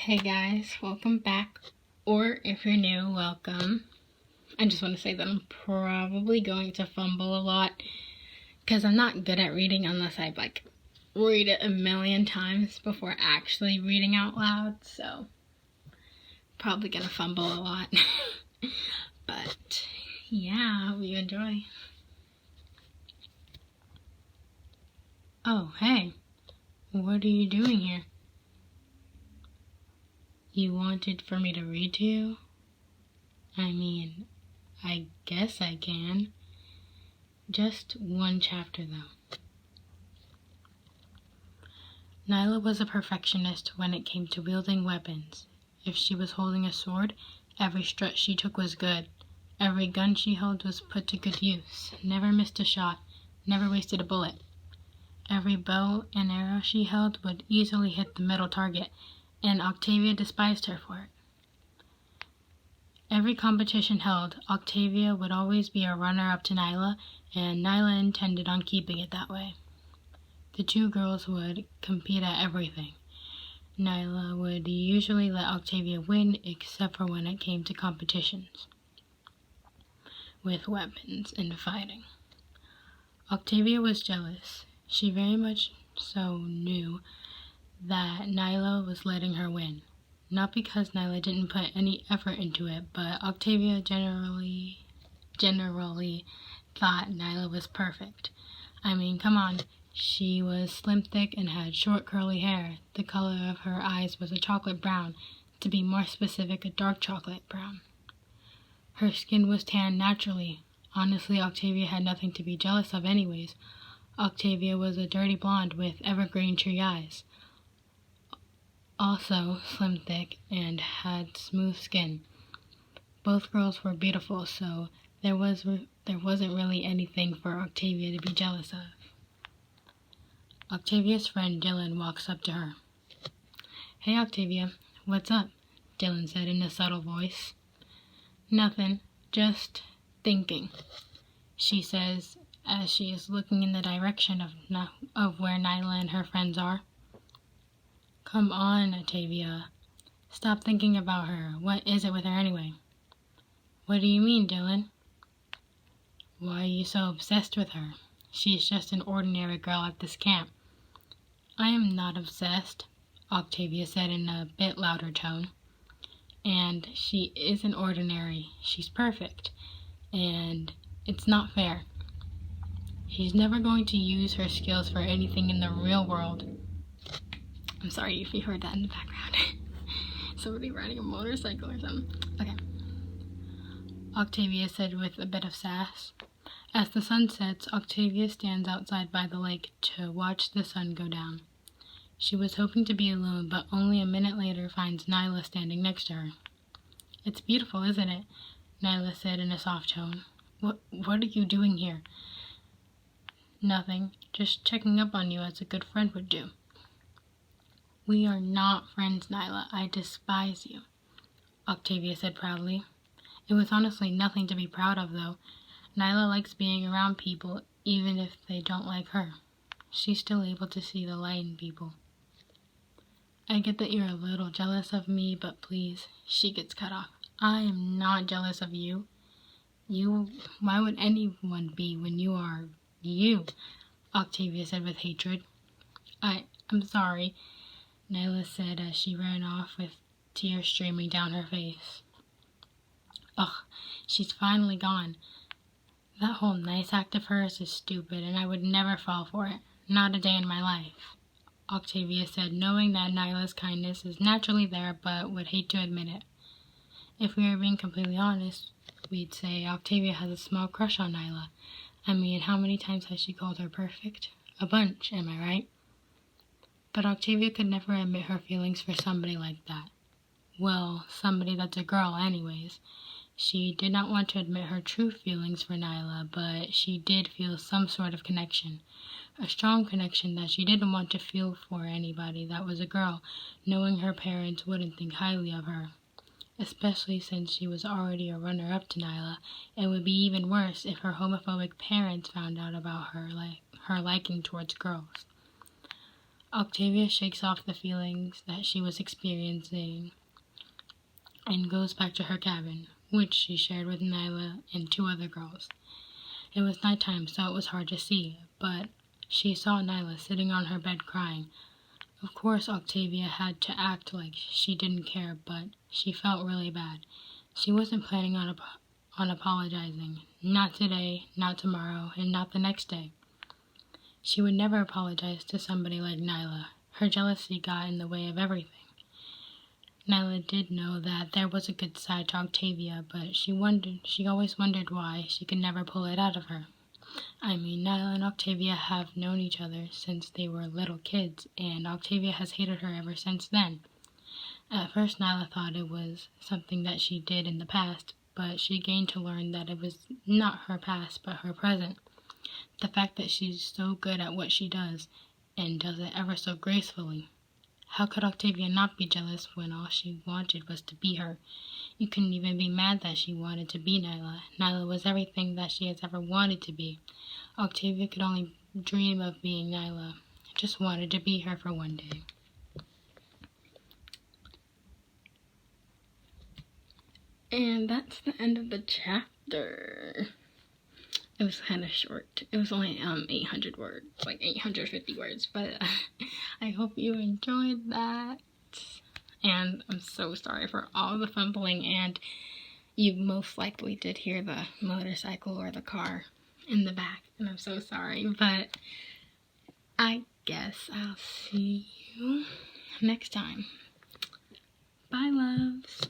Hey guys, welcome back, or if you're new, welcome. I just want to say that I'm probably going to fumble a lot because I'm not good at reading unless I read it a million times before actually reading out loud, so probably gonna fumble a lot. But yeah, I hope you enjoy. Oh, hey, what are you doing here? You wanted for me to read to you? I mean, I guess I can. Just one chapter, though. Nyla was a perfectionist when it came to wielding weapons. If she was holding a sword, every strut she took was good. Every gun she held was put to good use. Never missed a shot. Never wasted a bullet. Every bow and arrow she held would easily hit the middle target, and Octavia despised her for it. Every competition held, Octavia would always be a runner-up to Nyla, and Nyla intended on keeping it that way. The two girls would compete at everything. Nyla would usually let Octavia win, except for when it came to competitions with weapons and fighting. Octavia was jealous. She very much so knew that Nyla was letting her win. Not because Nyla didn't put any effort into it, but Octavia generally thought Nyla was perfect. I mean, come on. She was slim, thick, and had short, curly hair. The color of her eyes was a chocolate brown. To be more specific, a dark chocolate brown. Her skin was tan naturally. Honestly, Octavia had nothing to be jealous of anyways. Octavia was a dirty blonde with evergreen tree eyes. Also slim, thick, and had smooth skin. Both girls were beautiful, so there wasn't really anything for Octavia to be jealous of. Octavia's friend Dylan walks up to her. "Hey Octavia, what's up?" Dylan said in a subtle voice. "Nothing, just thinking," she says as she is looking in the direction of where Nyla and her friends are. "Come on, Octavia. Stop thinking about her. What is it with her anyway?" "What do you mean, Dylan?" "Why are you so obsessed with her? She's just an ordinary girl at this camp." "I am not obsessed," Octavia said in a bit louder tone. "And she isn't ordinary. She's perfect. And it's not fair. She's never going to use her skills for anything in the real world." I'm sorry if you heard that in the background. Somebody riding a motorcycle or something. Okay. Octavia said with a bit of sass. As the sun sets, Octavia stands outside by the lake to watch the sun go down. She was hoping to be alone, but only a minute later finds Nyla standing next to her. "It's beautiful, isn't it?" Nyla said in a soft tone. What are you doing here?" "Nothing. Just checking up on you as a good friend would do." "We are not friends, Nyla. I despise you," Octavia said proudly. It was honestly nothing to be proud of, though. Nyla likes being around people, even if they don't like her. She's still able to see the light in people. "I get that you're a little jealous of me, but please," she gets cut off. "I am not jealous of you. Why would anyone be when you are you?" Octavia said with hatred. I'm sorry," Nyla said as she ran off with tears streaming down her face. Ugh, she's finally gone. That whole nice act of hers is stupid, and I would never fall for it. Not a day in my life," Octavia said, knowing that Nyla's kindness is naturally there, but would hate to admit it. If we are being completely honest, we'd say Octavia has a small crush on Nyla. I mean, how many times has she called her perfect? A bunch, am I right? But Octavia could never admit her feelings for somebody like that. Well, somebody that's a girl anyways. She did not want to admit her true feelings for Nyla, but she did feel some sort of connection. A strong connection that she didn't want to feel for anybody that was a girl, knowing her parents wouldn't think highly of her. Especially since she was already a runner-up to Nyla. It would be even worse if her homophobic parents found out about her liking towards girls. Octavia shakes off the feelings that she was experiencing and goes back to her cabin, which she shared with Nyla and 2 other girls. It was nighttime, so it was hard to see, but she saw Nyla sitting on her bed crying. Of course, Octavia had to act like she didn't care, but she felt really bad. She wasn't planning on apologizing. Not today, not tomorrow, and not the next day. She would never apologize to somebody like Nyla. Her jealousy got in the way of everything. Nyla did know that there was a good side to Octavia, but she always wondered why she could never pull it out of her. I mean, Nyla and Octavia have known each other since they were little kids, and Octavia has hated her ever since then. At first, Nyla thought it was something that she did in the past, but she gained to learn that it was not her past, but her present. The fact that she's so good at what she does, and does it ever so gracefully. How could Octavia not be jealous when all she wanted was to be her? You couldn't even be mad that she wanted to be Nyla. Nyla was everything that she has ever wanted to be. Octavia could only dream of being Nyla. Just wanted to be her for one day. And that's the end of the chapter. It was kind of short. It was only 800 words, like 850 words, but I hope you enjoyed that. And I'm so sorry for all the fumbling, and you most likely did hear the motorcycle or the car in the back, and I'm so sorry, but I guess I'll see you next time. Bye, loves.